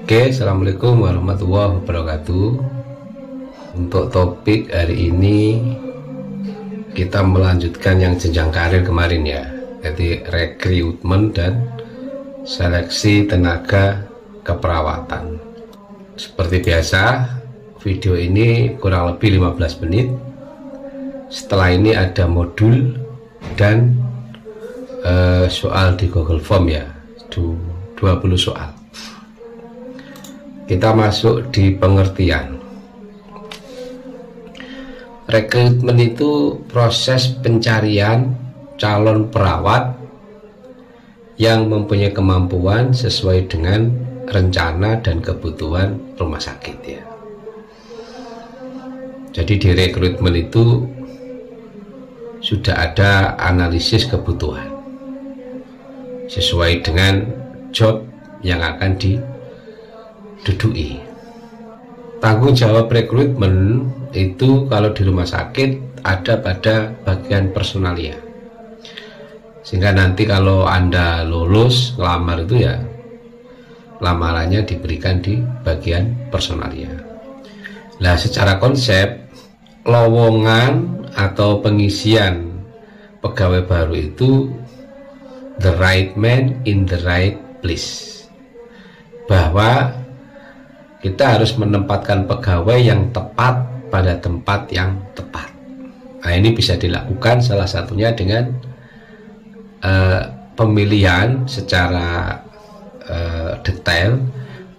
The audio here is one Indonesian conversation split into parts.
Oke, assalamualaikum warahmatullahi wabarakatuh. Untuk topik hari ini kita melanjutkan yang jenjang karir kemarin ya, jadi rekrutmen dan seleksi tenaga keperawatan. Seperti biasa, video ini kurang lebih 15 menit. Setelah ini ada modul dan soal di Google Form ya, 20 soal. Kita masuk di pengertian. Rekrutmen itu proses pencarian calon perawat yang mempunyai kemampuan sesuai dengan rencana dan kebutuhan rumah sakit ya. Jadi di rekrutmen itu sudah ada analisis kebutuhan sesuai dengan job yang akan diduduki. Tanggung jawab rekrutmen itu kalau di rumah sakit ada pada bagian personalia, sehingga nanti kalau Anda lulus ngelamar itu ya lamarannya diberikan di bagian personalia. Nah, secara konsep lowongan atau pengisian pegawai baru itu the right man in the right place, bahwa kita harus menempatkan pegawai yang tepat pada tempat yang tepat. Nah, ini bisa dilakukan salah satunya dengan pemilihan secara detail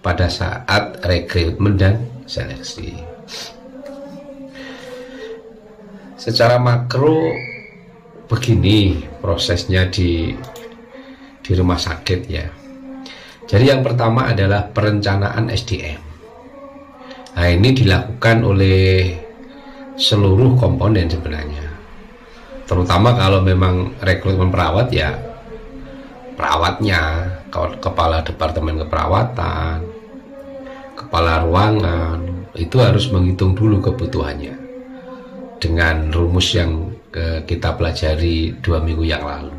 pada saat rekrutmen dan seleksi. Secara makro begini prosesnya di rumah sakit ya. Jadi yang pertama adalah perencanaan SDM. Nah, ini dilakukan oleh seluruh komponen sebenarnya. Terutama kalau memang rekrutmen perawat ya perawatnya, kepala departemen keperawatan, kepala ruangan, itu harus menghitung dulu kebutuhannya dengan rumus yang kita pelajari 2 minggu yang lalu.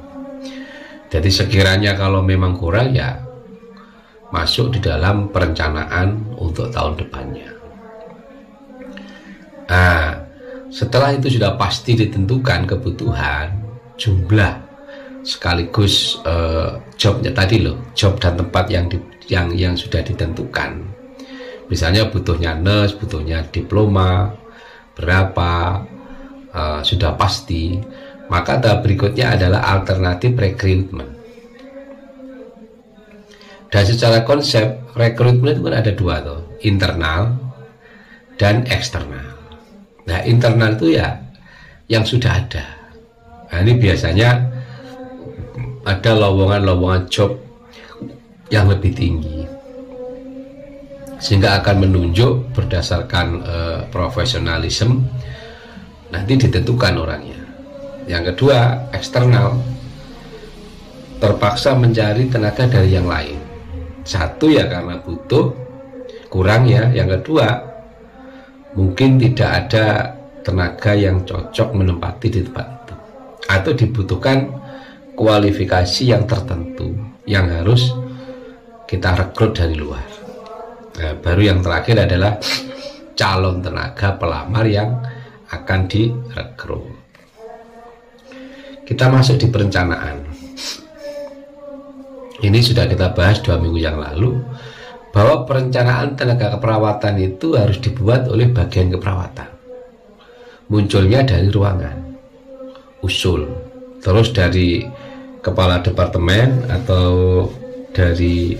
Jadi sekiranya kalau memang kurang ya masuk di dalam perencanaan untuk tahun depannya. Nah, setelah itu sudah pasti ditentukan kebutuhan, jumlah sekaligus jobnya tadi loh, job dan tempat yang sudah ditentukan. Misalnya butuhnya nurse, butuhnya diploma berapa, sudah pasti. Maka tahap berikutnya adalah alternatif rekrutmen. Dan secara konsep rekrutmen itu kan ada dua tuh, internal dan eksternal. Nah, internal itu ya yang sudah ada. Nah, ini biasanya ada lowongan-lowongan job yang lebih tinggi, sehingga akan menunjuk berdasarkan profesionalisme, nanti ditentukan orangnya. Yang kedua, eksternal, terpaksa mencari tenaga dari yang lain. Satu ya karena butuh, kurang ya. Yang kedua, mungkin tidak ada tenaga yang cocok menempati di tempat itu, atau dibutuhkan kualifikasi yang tertentu yang harus kita rekrut dari luar. Nah, baru yang terakhir adalah calon tenaga pelamar yang akan direkrut. Kita masuk di perencanaan. Ini sudah kita bahas 2 minggu yang lalu, bahwa perencanaan tenaga keperawatan itu harus dibuat oleh bagian keperawatan. Munculnya dari ruangan, usul, terus dari kepala departemen atau dari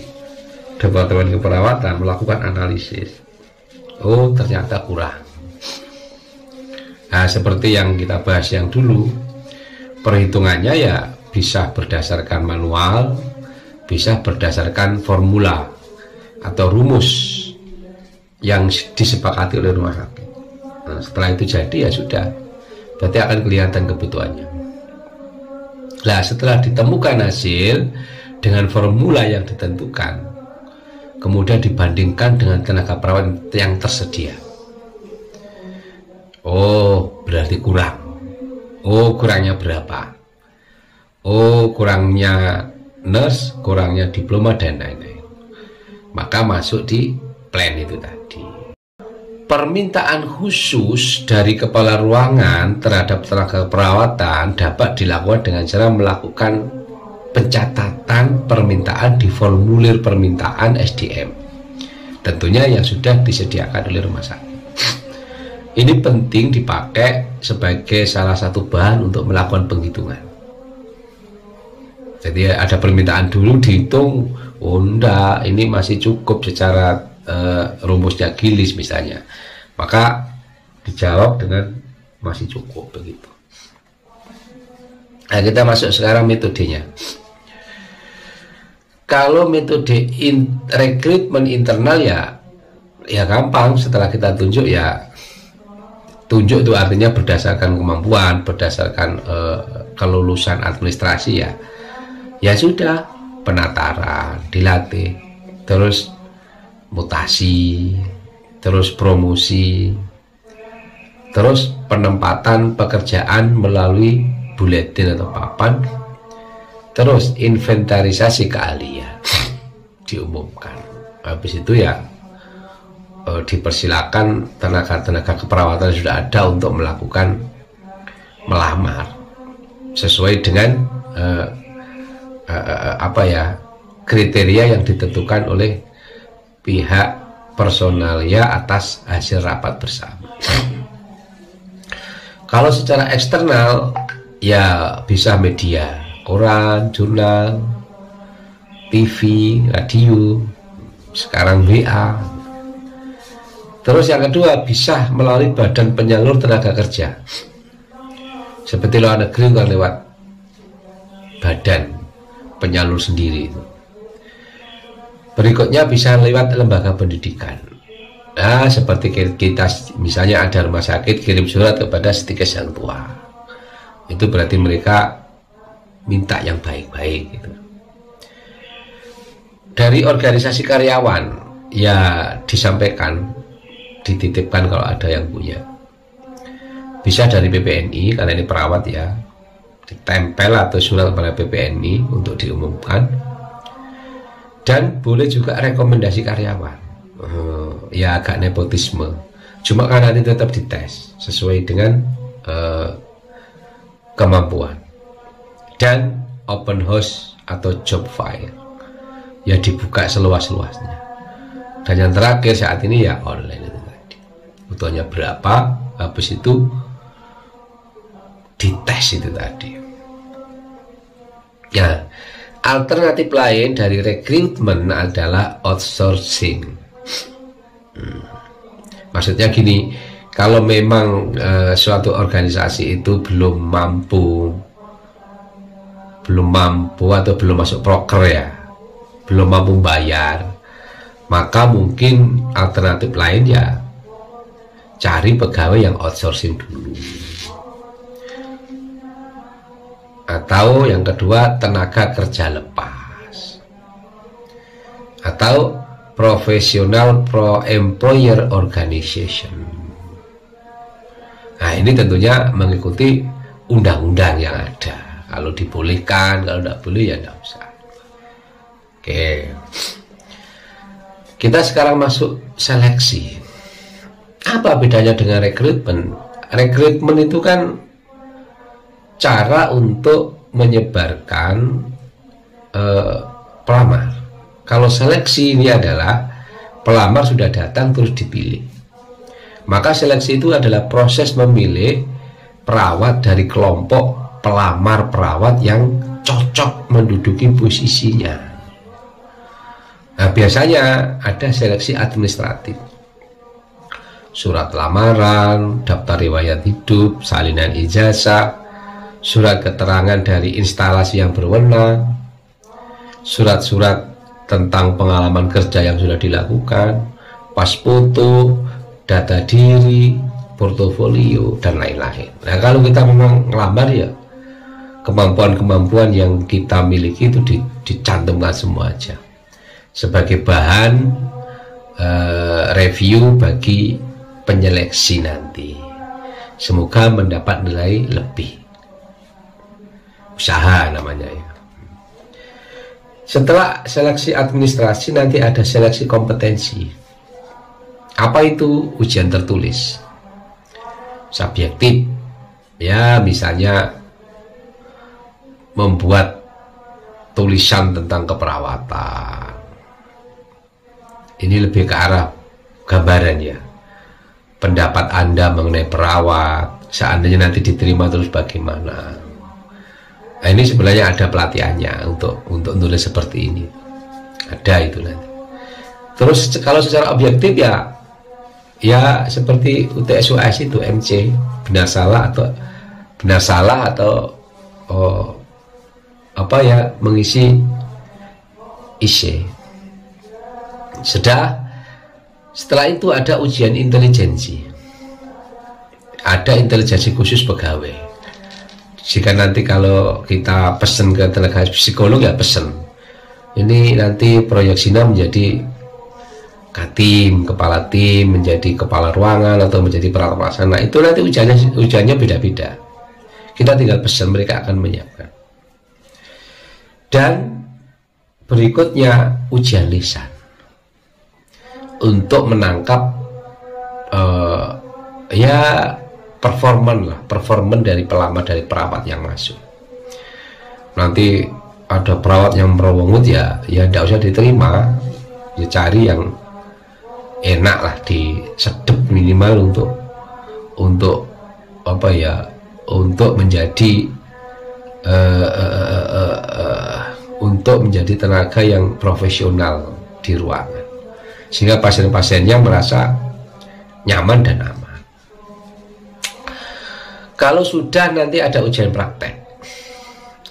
departemen keperawatan melakukan analisis. Oh, ternyata kurang. Nah, seperti yang kita bahas yang dulu, perhitungannya ya bisa berdasarkan manual, bisa berdasarkan formula atau rumus yang disepakati oleh rumah sakit. Nah, setelah itu jadi ya sudah, berarti akan kelihatan kebutuhannya. Nah, setelah ditemukan hasil dengan formula yang ditentukan, kemudian dibandingkan dengan tenaga perawat yang tersedia. Oh, berarti kurang. Oh, kurangnya berapa? Oh, kurangnya nurse, kurangnya diploma dan lain-lain. maka masuk di plan itu tadi. Permintaan khusus dari kepala ruangan terhadap tenaga keperawatan dapat dilakukan dengan cara melakukan pencatatan permintaan di formulir permintaan SDM, tentunya yang sudah disediakan oleh rumah sakit. Ini penting dipakai sebagai salah satu bahan untuk melakukan penghitungan. Jadi ada permintaan dulu dihitung, oh enggak, ini masih cukup secara rumusnya Gilis misalnya, maka dijawab dengan masih cukup begitu. Nah, kita masuk sekarang metodenya. Kalau metode rekrutmen internal ya gampang, setelah kita tunjuk ya tunjuk itu artinya berdasarkan kemampuan, berdasarkan kelulusan administrasi ya sudah, penataran dilatih, terus mutasi, terus promosi, terus penempatan pekerjaan melalui buletin atau papan, terus inventarisasi keahlian diumumkan. Habis itu ya dipersilakan tenaga keperawatan sudah ada untuk melakukan melamar sesuai dengan kriteria yang ditentukan oleh pihak personalia atas hasil rapat bersama. Kalau secara eksternal ya bisa media, koran, jurnal, TV, radio, sekarang WA. Terus yang kedua bisa melalui badan penyalur tenaga kerja. Seperti luar negeri kan lewat badan penyalur sendiri itu. Berikutnya bisa lewat lembaga pendidikan. Nah, seperti kita misalnya ada rumah sakit kirim surat kepada Stikes yang tua. Itu berarti mereka minta yang baik-baik gitu. Dari organisasi karyawan ya disampaikan, dititipkan kalau ada yang punya. Bisa dari PPNI karena ini perawat ya, ditempel atau surat kepada PPNI untuk diumumkan. Dan boleh juga rekomendasi karyawan, ya agak nepotisme, cuma karena ini tetap dites sesuai dengan kemampuan. Dan open house atau job file ya dibuka seluas-luasnya. Dan yang terakhir saat ini ya online itu tadi, butuhnya berapa, habis itu dites itu tadi ya. Alternatif lain dari rekrutmen adalah outsourcing. Maksudnya gini, kalau memang suatu organisasi itu belum mampu atau belum masuk proker ya, belum mampu bayar, maka mungkin alternatif lain ya cari pegawai yang outsourcing dulu. Atau yang kedua, tenaga kerja lepas, atau professional pro-employer organization. Nah, ini tentunya mengikuti undang-undang yang ada. Kalau dibolehkan, kalau tidak boleh ya tidak usah. Oke, kita sekarang masuk seleksi. Apa bedanya dengan rekrutmen? Rekrutmen itu kan cara untuk menyebarkan pelamar. Kalau seleksi ini adalah pelamar sudah datang terus dipilih. Maka seleksi itu adalah proses memilih perawat dari kelompok pelamar perawat yang cocok menduduki posisinya. Nah, biasanya ada seleksi administratif, surat lamaran, daftar riwayat hidup, salinan ijazah, surat keterangan dari instalasi yang berwenang, surat-surat tentang pengalaman kerja yang sudah dilakukan, pas foto, data diri, portofolio, dan lain-lain. Nah, kalau kita memang ngelamar ya, kemampuan-kemampuan yang kita miliki itu dicantumkan semua aja sebagai bahan review bagi penyeleksi nanti. Semoga mendapat nilai lebih. Usaha namanya ya. Setelah seleksi administrasi nanti ada seleksi kompetensi. Apa itu? Ujian tertulis subjektif, ya misalnya membuat tulisan tentang keperawatan. Ini lebih ke arah gambaran ya, pendapat Anda mengenai perawat, seandainya nanti diterima terus bagaimana. Nah, ini sebenarnya ada pelatihannya untuk nulis seperti ini, ada itu nanti. Terus kalau secara objektif ya seperti UTS-UAS itu MC, benar salah atau mengisi IC. Setelah itu ada ujian intelijensi, ada intelijensi khusus pegawai. Jika nanti kalau kita pesen ke tenaga psikolog ya pesen, ini nanti proyeksinya menjadi Katim, kepala tim, menjadi kepala ruangan atau menjadi perangkat pelaksana. Itu nanti ujiannya beda-beda. Kita tinggal pesan, mereka akan menyiapkan. Dan berikutnya ujian lisan untuk menangkap performan dari pelamar, dari perawat yang masuk. Nanti ada perawat yang merongut ya tidak usah diterima, ya cari yang enak lah, disedep minimal untuk menjadi tenaga yang profesional di ruangan, sehingga pasien-pasiennya merasa nyaman dan aman. Kalau sudah nanti ada ujian praktek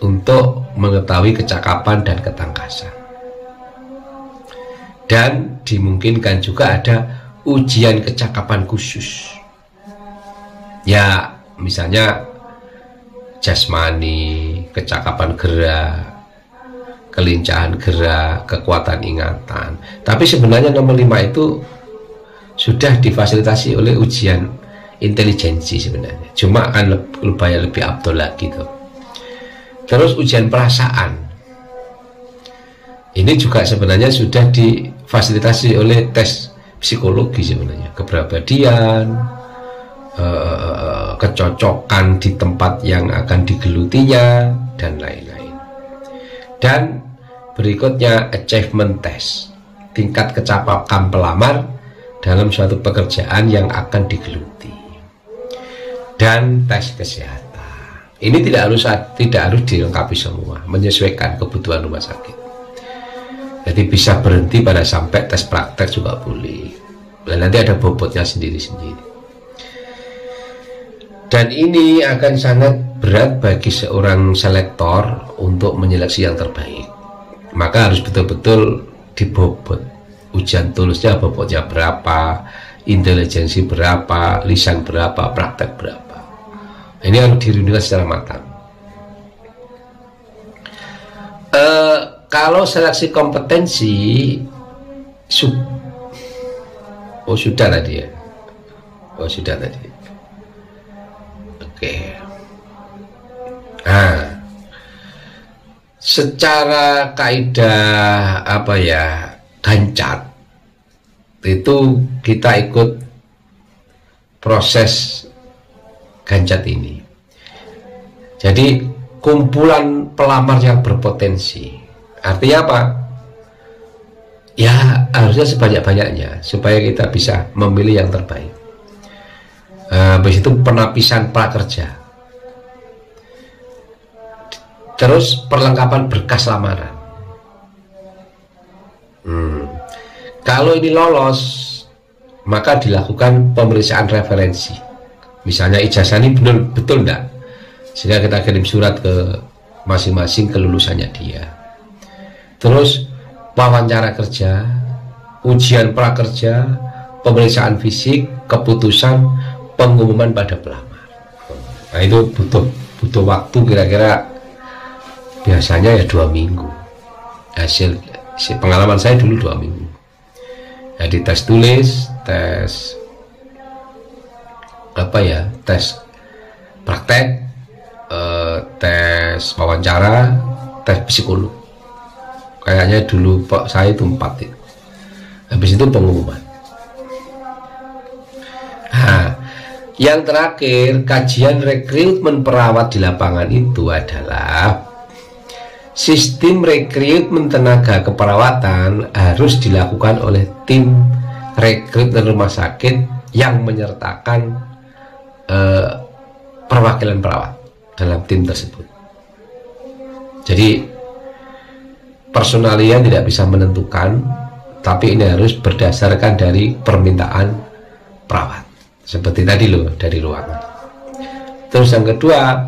untuk mengetahui kecakapan dan ketangkasan. Dan dimungkinkan juga ada ujian kecakapan khusus. Ya, misalnya jasmani, kecakapan gerak, kelincahan gerak, kekuatan ingatan. Tapi sebenarnya nomor 5 itu sudah difasilitasi oleh ujian intelijensi sebenarnya. Cuma akan lebih abdol lagi tuh. Terus ujian perasaan. Ini juga sebenarnya sudah difasilitasi oleh tes psikologi sebenarnya, kepribadian, kecocokan di tempat yang akan digelutinya dan lain-lain. Dan berikutnya achievement test, tingkat kecakapan pelamar dalam suatu pekerjaan yang akan digeluti. Dan tes kesehatan. Ini tidak harus dilengkapi semua, menyesuaikan kebutuhan rumah sakit. Jadi bisa berhenti pada sampai tes praktek juga boleh. Dan nanti ada bobotnya sendiri-sendiri. Dan ini akan sangat berat bagi seorang selektor untuk menyeleksi yang terbaik. Maka harus betul-betul dibobot. Ujian tulisnya bobotnya berapa, intelijensi berapa, lisan berapa, praktek berapa. Ini harus dirundingkan secara matang. Kalau seleksi kompetensi sudah tadi ya. Sudah tadi. Oke. Nah, secara kaidah gancat itu kita ikut proses gancat ini. Jadi kumpulan pelamar yang berpotensi, artinya apa? Ya harusnya sebanyak-banyaknya supaya kita bisa memilih yang terbaik. Habis itu penapisan prakerja, terus perlengkapan berkas lamaran. Kalau ini lolos, maka dilakukan pemeriksaan referensi. Misalnya ijazah ini betul enggak, sehingga kita kirim surat ke masing-masing kelulusannya dia. Terus wawancara kerja, ujian prakerja, pemeriksaan fisik, keputusan, pengumuman pada pelamar. Nah itu butuh waktu kira-kira biasanya ya 2 minggu. Hasil pengalaman saya dulu 2 minggu. Jadi tes tulis, tes praktek, tes wawancara, tes psikolog. Kayaknya dulu Pak saya itu 4 itu. Habis itu pengumuman. Nah, yang terakhir, kajian rekrutmen perawat di lapangan itu adalah sistem rekrutmen tenaga keperawatan harus dilakukan oleh tim rekrutmen rumah sakit yang menyertakan perwakilan perawat dalam tim tersebut. Jadi personalia tidak bisa menentukan, tapi ini harus berdasarkan dari permintaan perawat. Seperti tadi loh, dari ruangan. Terus yang kedua,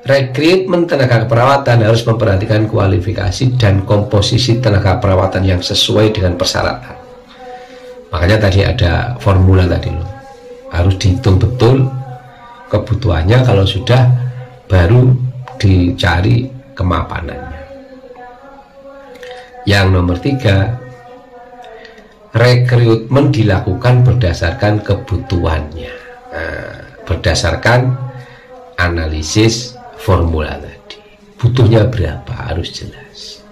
rekrutmen tenaga keperawatan harus memperhatikan kualifikasi dan komposisi tenaga perawatan yang sesuai dengan persyaratan. Makanya tadi ada formula tadi loh, harus dihitung betul kebutuhannya, kalau sudah baru dicari kemapanannya. Yang nomor 3, rekrutmen dilakukan berdasarkan kebutuhannya, berdasarkan analisis formula tadi. Butuhnya berapa harus jelas.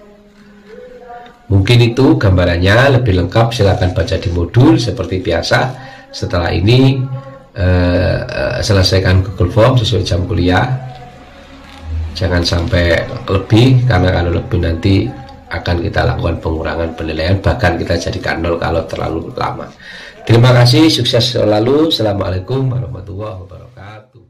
Mungkin itu gambarannya. Lebih lengkap silakan baca di modul seperti biasa. Setelah ini selesaikan Google Form sesuai jam kuliah. Jangan sampai lebih, karena kalau lebih nanti akan kita lakukan pengurangan penilaian, bahkan kita jadikan 0 kalau terlalu lama. Terima kasih, sukses selalu. Assalamualaikum warahmatullahi wabarakatuh.